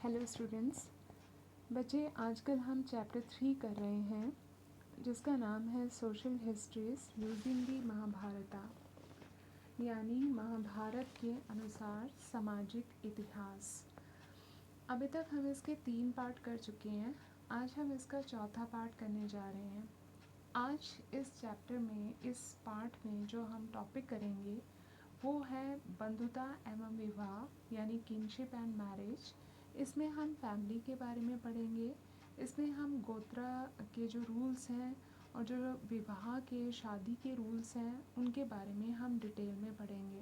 Hello students. बच्चे, आजकल हम चैप्टर 3 कर रहे हैं जिसका नाम है सोशल हिस्ट्रीज यूजिंग दी महाभारता, यानी महाभारत के अनुसार सामाजिक इतिहास। अभी तक हम इसके 3 पार्ट कर चुके हैं। आज हम इसका चौथा पार्ट करने जा रहे हैं। आज इस चैप्टर में, इस पार्ट में जो हम टॉपिक करेंगे वो है बंधुता एवं विवाह, यानी किनशिप एंड मैरिज। इसमें हम फैमिली के बारे में पढ़ेंगे। इसमें हम गोत्रा के जो रूल्स हैं और जो विवाह के, शादी के रूल्स हैं, उनके बारे में हम डिटेल में पढ़ेंगे।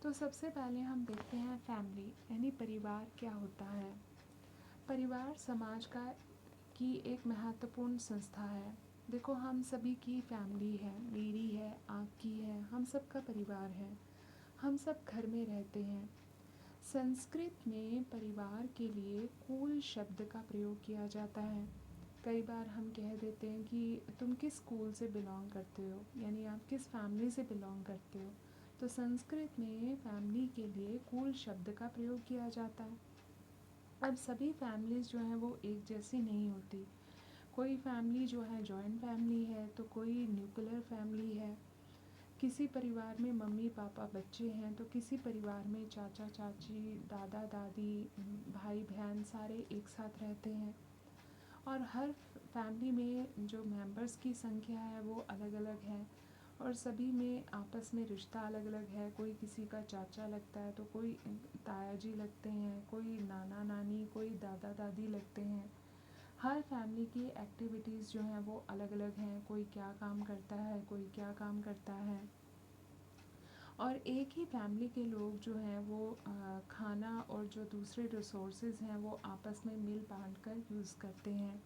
तो सबसे पहले हम देखते हैं फैमिली, यानी परिवार क्या होता है। परिवार समाज की एक महत्वपूर्ण संस्था है। देखो, हम सभी की फैमिली है, मेरी है, आपकी है, हम सब का परिवार है। हम सब घर में रहते हैं। संस्कृत में परिवार के लिए कुल शब्द का प्रयोग किया जाता है। कई बार हम कह देते हैं कि तुम किस स्कूल से बिलोंग करते हो, यानी आप किस फैमिली से बिलोंग करते हो। तो संस्कृत में फैमिली के लिए कुल शब्द का प्रयोग किया जाता है। अब सभी फैमिलीज़ जो हैं वो एक जैसी नहीं होती। कोई फैमिली जो है जॉइंट फैमिली है, तो कोई न्यूक्लियर फैमिली है। किसी परिवार में मम्मी पापा बच्चे हैं, तो किसी परिवार में चाचा चाची, दादा दादी, भाई बहन सारे एक साथ रहते हैं। और हर फैमिली में जो मेंबर्स की संख्या है वो अलग अलग है, और सभी में आपस में रिश्ता अलग अलग है। कोई किसी का चाचा लगता है, तो कोई ताया जी लगते हैं, कोई नाना नानी, कोई दादा दादी लगते हैं। हर फैमिली की एक्टिविटीज़ जो हैं वो अलग अलग हैं। कोई क्या काम करता है, कोई क्या काम करता है। और एक ही फैमिली के लोग जो हैं वो खाना और जो दूसरे रिसोर्सेज हैं वो आपस में मिल बांट कर यूज़ करते हैं।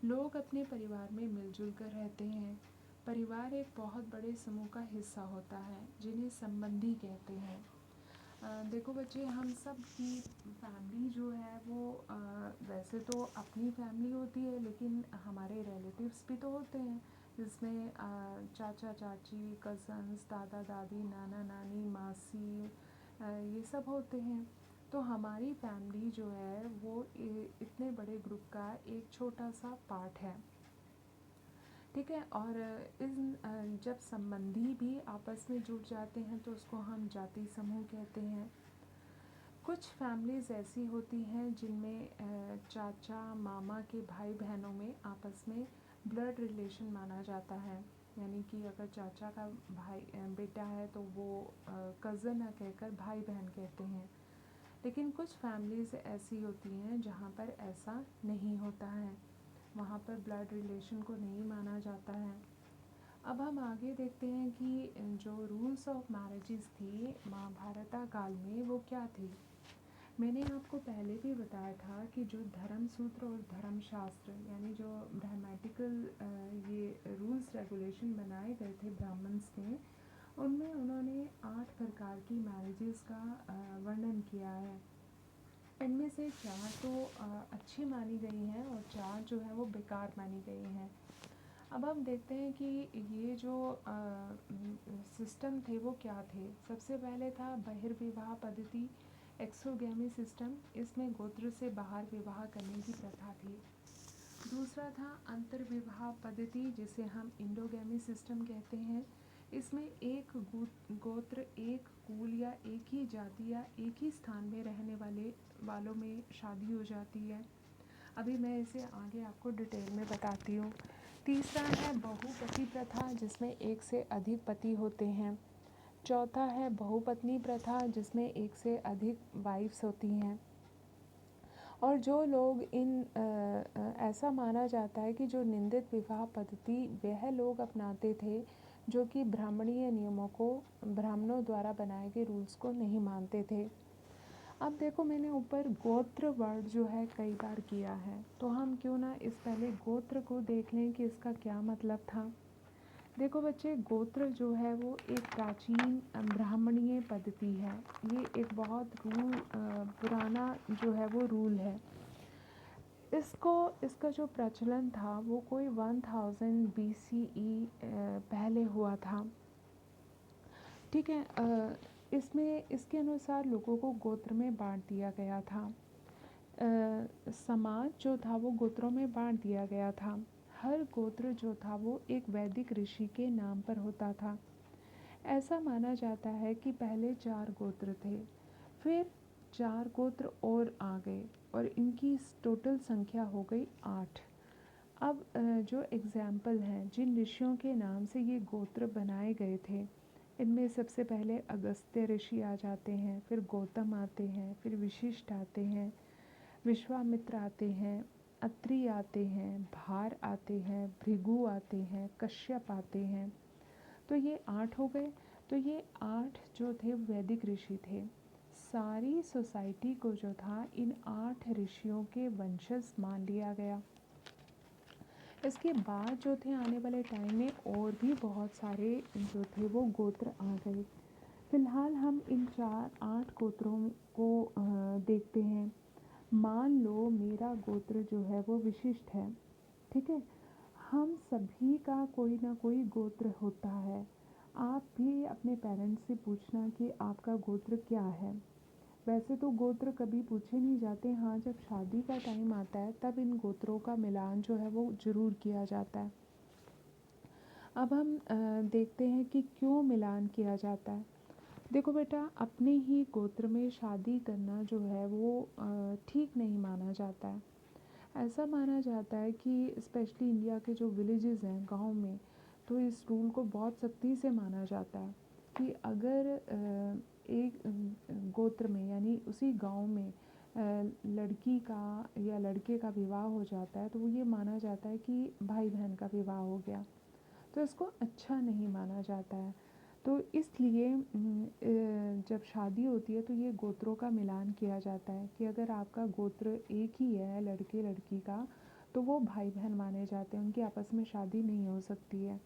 लोग अपने परिवार में मिलजुल कर रहते हैं। परिवार एक बहुत बड़े समूह का हिस्सा होता है जिन्हें संबंधी कहते हैं। देखो बच्चे, हम सब की फैमिली जो है वो वैसे तो अपनी फैमिली होती है, लेकिन हमारे रिलेटिव्स भी तो होते हैं, जिसमें चाचा चाची, कज़न्स, दादा दादी, नाना नानी, मासी, ये सब होते हैं। तो हमारी फैमिली जो है वो इतने बड़े ग्रुप का एक छोटा सा पार्ट है, ठीक है। और जब संबंधी भी आपस में जुड़ जाते हैं तो उसको हम जाति समूह कहते हैं। कुछ फैमिलीज़ ऐसी होती हैं जिनमें चाचा मामा के भाई बहनों में आपस में ब्लड रिलेशन माना जाता है, यानी कि अगर चाचा का भाई बेटा है तो वो कज़न ना कहकर भाई बहन कहते हैं। लेकिन कुछ फैमिलीज़ ऐसी होती हैं जहाँ पर ऐसा नहीं होता है, वहाँ पर ब्लड रिलेशन को नहीं माना जाता है। अब हम आगे देखते हैं कि जो रूल्स ऑफ मैरिजेस थी महाभारत काल में वो क्या थी। मैंने आपको पहले भी बताया था कि जो धर्म सूत्र और धर्मशास्त्र, यानी जो ग्रामेटिकल ये रूल्स रेगुलेशन बनाए गए थे ब्राह्मण्स ने, उनमें उन्होंने 8 प्रकार की मैरिजेस का वर्णन किया है। इनमें से 4 तो अच्छी मानी गई हैं और 4 जो है वो बेकार मानी गई हैं। अब हम देखते हैं कि ये जो सिस्टम थे वो क्या थे। सबसे पहले था बहिर्विवाह पद्धति, एक्सोगेमी सिस्टम। इसमें गोत्र से बाहर विवाह करने की प्रथा थी। दूसरा था अंतर्विवाह पद्धति, जिसे हम इंडोगेमी सिस्टम कहते हैं। इसमें एक गोत्र, एक कुल या एक ही जाति या एक ही स्थान में रहने वालों में शादी हो जाती है। अभी मैं इसे आगे आपको डिटेल में बताती हूँ। तीसरा है बहुपति प्रथा, जिसमें एक से अधिक पति होते हैं। चौथा है बहुपत्नी प्रथा, जिसमें एक से अधिक वाइफ्स होती हैं। और जो लोग ऐसा माना जाता है कि जो निंदित विवाह पद्धति वह लोग अपनाते थे जो कि ब्राह्मणीय नियमों को, ब्राह्मणों द्वारा बनाए गए रूल्स को नहीं मानते थे। अब देखो, मैंने ऊपर गोत्र वर्ड जो है कई बार किया है, तो हम क्यों ना इस पहले गोत्र को देख लें कि इसका क्या मतलब था। देखो बच्चे, गोत्र जो है वो एक प्राचीन ब्राह्मणीय पद्धति है। ये एक बहुत पुराना जो है वो रूल है। इसका जो प्रचलन था वो कोई 1000 BCE पहले हुआ था, ठीक है। इसमें इसके अनुसार लोगों को गोत्र में बांट दिया गया था। समाज जो था वो गोत्रों में बांट दिया गया था। हर गोत्र जो था वो एक वैदिक ऋषि के नाम पर होता था। ऐसा माना जाता है कि पहले 4 गोत्र थे, फिर 4 गोत्र और आ गए और इनकी टोटल संख्या हो गई 8। अब जो एग्ज़ाम्पल हैं जिन ऋषियों के नाम से ये गोत्र बनाए गए थे, इनमें सबसे पहले अगस्त्य ऋषि आ जाते हैं, फिर गौतम आते हैं, फिर वशिष्ठ आते हैं, विश्वामित्र आते हैं, अत्रि आते हैं, भार आते हैं, भृगु आते हैं, कश्यप आते हैं। तो ये 8 हो गए। तो ये 8 जो थे वैदिक ऋषि थे। सारी सोसाइटी को जो था इन 8 ऋषियों के वंशज मान लिया गया। इसके बाद जो थे आने वाले टाइम में और भी बहुत सारे जो थे वो गोत्र आ गए। फ़िलहाल हम इन 8 गोत्रों को देखते हैं। मान लो मेरा गोत्र जो है वो विशिष्ट है, ठीक है। हम सभी का कोई ना कोई गोत्र होता है। आप भी अपने पेरेंट्स से पूछना कि आपका गोत्र क्या है। वैसे तो गोत्र कभी पूछे नहीं जाते, हाँ जब शादी का टाइम आता है तब इन गोत्रों का मिलान जो है वो ज़रूर किया जाता है। अब हम देखते हैं कि क्यों मिलान किया जाता है। देखो बेटा, अपने ही गोत्र में शादी करना जो है वो ठीक नहीं माना जाता है। ऐसा माना जाता है कि स्पेशली इंडिया के जो विलेजेस हैं, गांव में, तो इस रूल को बहुत सख्ती से माना जाता है कि अगर एक गोत्र में यानी उसी गांव में लड़की का या लड़के का विवाह हो जाता है तो वो ये माना जाता है कि भाई बहन का विवाह हो गया, तो इसको अच्छा नहीं माना जाता है। तो इसलिए जब शादी होती है तो ये गोत्रों का मिलान किया जाता है कि अगर आपका गोत्र एक ही है लड़के लड़की का तो वो भाई बहन माने जाते हैं, उनकी आपस में शादी नहीं हो सकती है।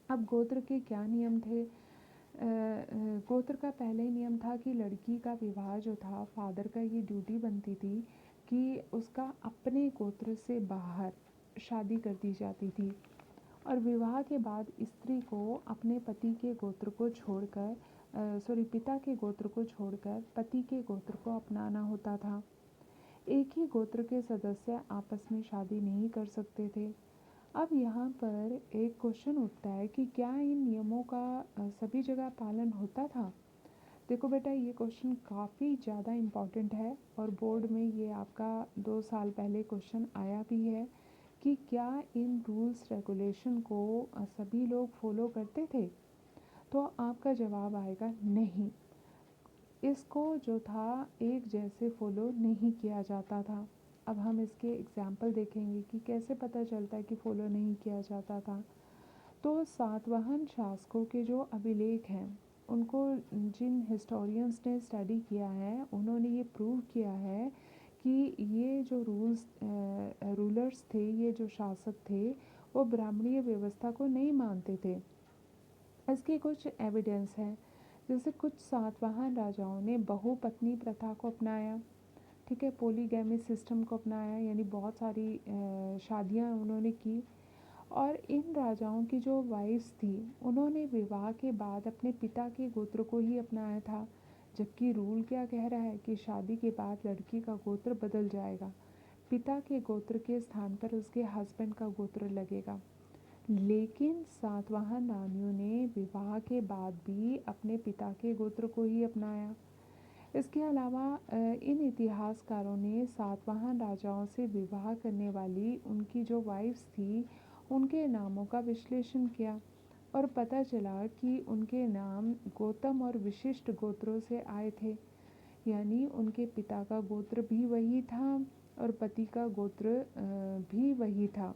अब गोत्र के क्या नियम थे? गोत्र का पहले ही नियम था कि लड़की का विवाह जो था, फादर का ये ड्यूटी बनती थी कि उसका अपने गोत्र से बाहर शादी कर दी जाती थी और विवाह के बाद स्त्री को अपने पति के गोत्र को छोड़कर पिता के गोत्र को छोड़कर पति के गोत्र को अपनाना होता था। एक ही गोत्र के सदस्य आपस में शादी नहीं कर सकते थे। अब यहाँ पर एक क्वेश्चन उठता है कि क्या इन नियमों का सभी जगह पालन होता था? देखो बेटा, ये क्वेश्चन काफ़ी ज़्यादा इम्पॉर्टेंट है और बोर्ड में ये आपका 2 साल पहले क्वेश्चन आया भी है कि क्या इन रूल्स रेगुलेशन को सभी लोग फॉलो करते थे? तो आपका जवाब आएगा नहीं। इसको जो था एक जैसे फॉलो नहीं किया जाता था। अब हम इसके एग्जाम्पल देखेंगे कि कैसे पता चलता है कि फॉलो नहीं किया जाता था। तो सातवाहन शासकों के जो अभिलेख हैं उनको जिन हिस्टोरियंस ने स्टडी किया है उन्होंने ये प्रूव किया है कि ये जो रूलर्स थे, ये जो शासक थे, वो ब्राह्मणीय व्यवस्था को नहीं मानते थे। इसके कुछ एविडेंस हैं। जैसे कुछ सातवाहन राजाओं ने बहुपत्नी प्रथा को अपनाया, ठीक है, पोलीगैमी सिस्टम को अपनाया, यानी बहुत सारी शादियाँ उन्होंने की। और इन राजाओं की जो वाइफ्स थी उन्होंने विवाह के बाद अपने पिता के गोत्र को ही अपनाया था, जबकि रूल क्या कह रहा है कि शादी के बाद लड़की का गोत्र बदल जाएगा, पिता के गोत्र के स्थान पर उसके हस्बैंड का गोत्र लगेगा। लेकिन सातवाहन रानियों ने विवाह के बाद भी अपने पिता के गोत्र को ही अपनाया। इसके अलावा इन इतिहासकारों ने सातवाहन राजाओं से विवाह करने वाली उनकी जो वाइफ्स थी उनके नामों का विश्लेषण किया और पता चला कि उनके नाम गौतम और विशिष्ट गोत्रों से आए थे, यानी उनके पिता का गोत्र भी वही था और पति का गोत्र भी वही था।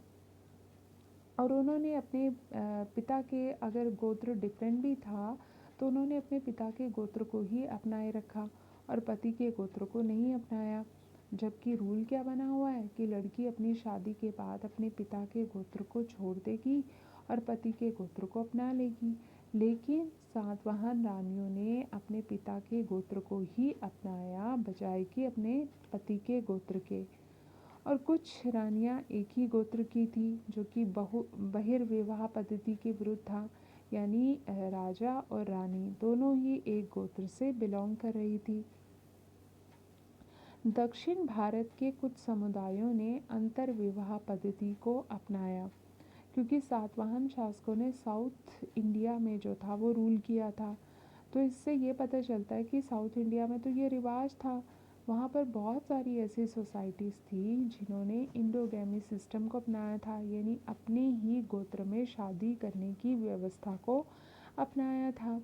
और उन्होंने अपने पिता के अगर गोत्र डिफरेंट भी था तो उन्होंने अपने पिता के गोत्र को ही अपनाए रखा और पति के गोत्र को नहीं अपनाया। जबकि रूल क्या बना हुआ है कि लड़की अपनी शादी के बाद अपने पिता के गोत्र को छोड़ देगी और पति के गोत्र को अपना लेगी। लेकिन सातवाहन रानियों ने अपने पिता के गोत्र को ही अपनाया बजाय कि अपने पति के गोत्र के। और कुछ रानियां एक ही गोत्र की थी जो कि बहिर्विवाह पद्धति के विरुद्ध था, यानी राजा और रानी दोनों ही एक गोत्र से बिलोंग कर रही थी। दक्षिण भारत के कुछ समुदायों ने अंतर विवाह पद्धति को अपनाया, क्योंकि सातवाहन शासकों ने साउथ इंडिया में जो था वो रूल किया था। तो इससे ये पता चलता है कि साउथ इंडिया में तो ये रिवाज था। वहाँ पर बहुत सारी ऐसी सोसाइटीज़ थी जिन्होंने इंडोगैमी सिस्टम को अपनाया था, यानी अपने ही गोत्र में शादी करने की व्यवस्था को अपनाया था।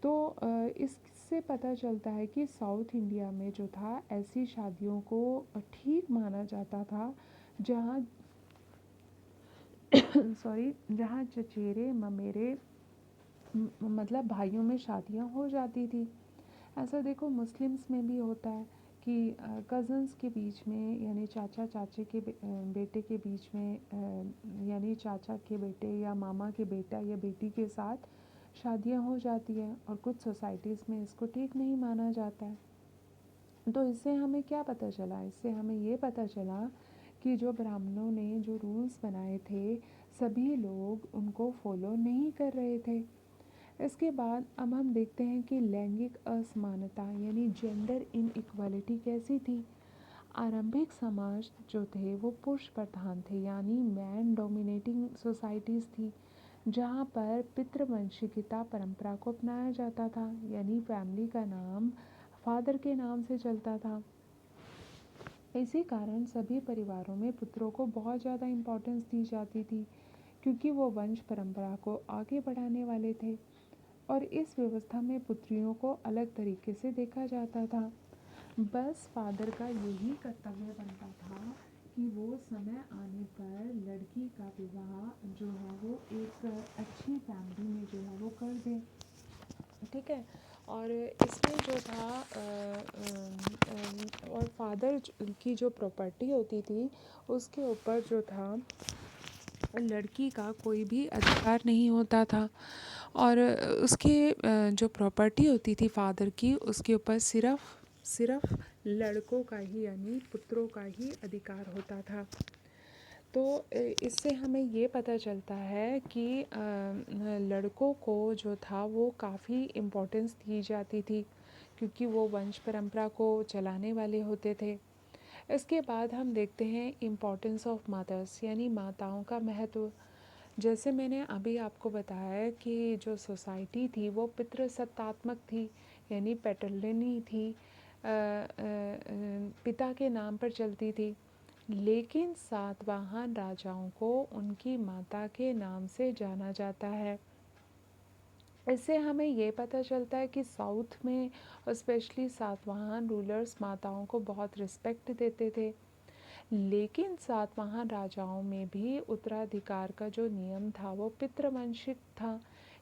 तो इससे पता चलता है कि साउथ इंडिया में जो था ऐसी शादियों को ठीक माना जाता था जहाँ जहाँ चचेरे ममेरे मतलब भाइयों में शादियाँ हो जाती थी। ऐसा देखो मुस्लिम्स में भी होता है कि कज़न्स के बीच में, यानी चाचा चाची के बेटे के बीच में, यानी चाचा के बेटे या मामा के बेटा या बेटी के साथ शादियां हो जाती हैं, और कुछ सोसाइटीज़ में इसको ठीक नहीं माना जाता है। तो इससे हमें क्या पता चला? इससे हमें ये पता चला कि जो ब्राह्मणों ने जो रूल्स बनाए थे सभी लोग उनको फॉलो नहीं कर रहे थे। इसके बाद अब हम देखते हैं कि लैंगिक असमानता यानी जेंडर इनइक्वालिटी कैसी थी। आरंभिक समाज जो थे वो पुरुष प्रधान थे, यानी मैन डोमिनेटिंग सोसाइटीज़ थी, जहाँ पर पितृवंशिकता परंपरा को अपनाया जाता था, यानी फैमिली का नाम फादर के नाम से चलता था। इसी कारण सभी परिवारों में पुत्रों को बहुत ज़्यादा इम्पोर्टेंस दी जाती थी, क्योंकि वो वंश परंपरा को आगे बढ़ाने वाले थे। और इस व्यवस्था में पुत्रियों को अलग तरीके से देखा जाता था। बस फादर का यही कर्तव्य बनता था कि वो समय आने पर लड़की का विवाह जो है वो एक अच्छी फैमिली में जो है वो कर दे। ठीक है। और इसमें जो था और फादर की जो प्रॉपर्टी होती थी उसके ऊपर जो था लड़की का कोई भी अधिकार नहीं होता था। और उसके जो प्रॉपर्टी होती थी फादर की, उसके ऊपर सिर्फ लड़कों का ही यानी पुत्रों का ही अधिकार होता था। तो इससे हमें ये पता चलता है कि लड़कों को जो था वो काफ़ी इम्पोर्टेंस दी जाती थी, क्योंकि वो वंश परंपरा को चलाने वाले होते थे। इसके बाद हम देखते हैं इम्पोर्टेंस ऑफ मदर्स, यानी माताओं का महत्व। जैसे मैंने अभी आपको बताया कि जो सोसाइटी थी वो पितृसत्तात्मक थी, यानी पैटर्लिनी थी, पिता के नाम पर चलती थी। लेकिन सातवाहन राजाओं को उनकी माता के नाम से जाना जाता है। इससे हमें ये पता चलता है कि साउथ में स्पेशली सातवाहन रूलर्स माताओं को बहुत रिस्पेक्ट देते थे। लेकिन सातवाहन राजाओं में भी उत्तराधिकार का जो नियम था वो पितृवंशिक था,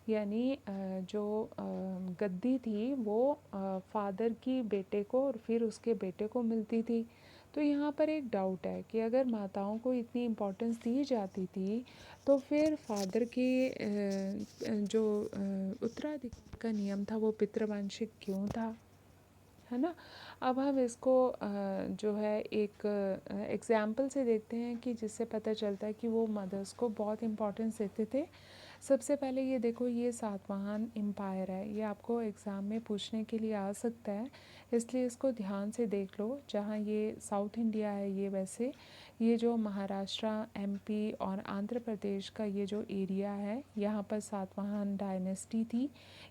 यानी जो गद्दी थी वो फादर की बेटे को और फिर उसके बेटे को मिलती थी। तो यहाँ पर एक डाउट है कि अगर माताओं को इतनी इम्पोर्टेंस दी जाती थी तो फिर फादर के जो उत्तराधिकार का नियम था वो पितृवंशिक क्यों था, है ना। अब हम इसको जो है एक एग्ज़ाम्पल से देखते हैं कि जिससे पता चलता है कि वो मदर्स को बहुत इम्पोर्टेंस देते थे। सबसे पहले ये देखो, ये सातवाहन एम्पायर है, ये आपको एग्ज़ाम में पूछने के लिए आ सकता है, इसलिए इसको ध्यान से देख लो। जहाँ ये साउथ इंडिया है, ये वैसे ये जो महाराष्ट्र, एमपी और आंध्र प्रदेश का ये जो एरिया है, यहाँ पर सातवाहन डायनेस्टी थी,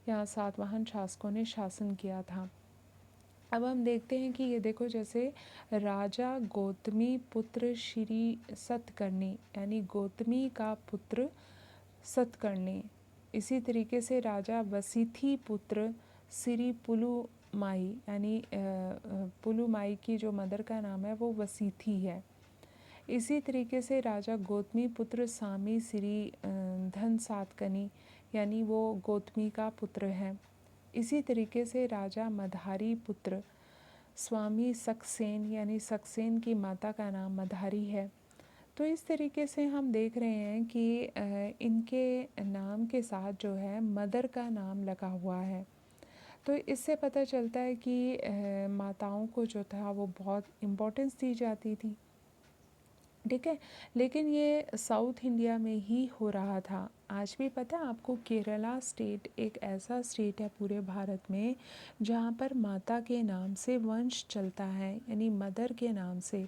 यहाँ सातवाहन शासकों ने शासन किया था। अब हम देखते हैं कि ये देखो, जैसे राजा गौतमी पुत्र श्री सतकर्णी, यानी गौतमी का पुत्र सतकर्णी। इसी तरीके से राजा वसीथी पुत्र श्री पुलुमाई, यानी पुलुमाई की जो मदर का नाम है वो वसीथी है। इसी तरीके से राजा गौतमी पुत्र सामी श्री धन सातकनी, यानी वो गौतमी का पुत्र है। इसी तरीके से राजा मधारी पुत्र स्वामी सक्सेन, यानी सक्सेन की माता का नाम मधारी है। तो इस तरीके से हम देख रहे हैं कि इनके नाम के साथ जो है मदर का नाम लगा हुआ है। तो इससे पता चलता है कि माताओं को जो था वो बहुत इम्पोर्टेंस दी जाती थी। ठीक है। लेकिन ये साउथ इंडिया में ही हो रहा था। आज भी पता है आपको, केरला स्टेट एक ऐसा स्टेट है पूरे भारत में जहाँ पर माता के नाम से वंश चलता है, यानी मदर के नाम से,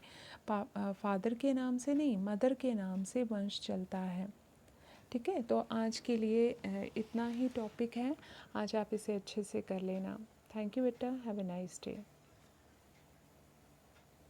फादर के नाम से नहीं, मदर के नाम से वंश चलता है। ठीक है, तो आज के लिए इतना ही टॉपिक है, आज आप इसे अच्छे से कर लेना। थैंक यू बेटा, हैव ए नाइस डे।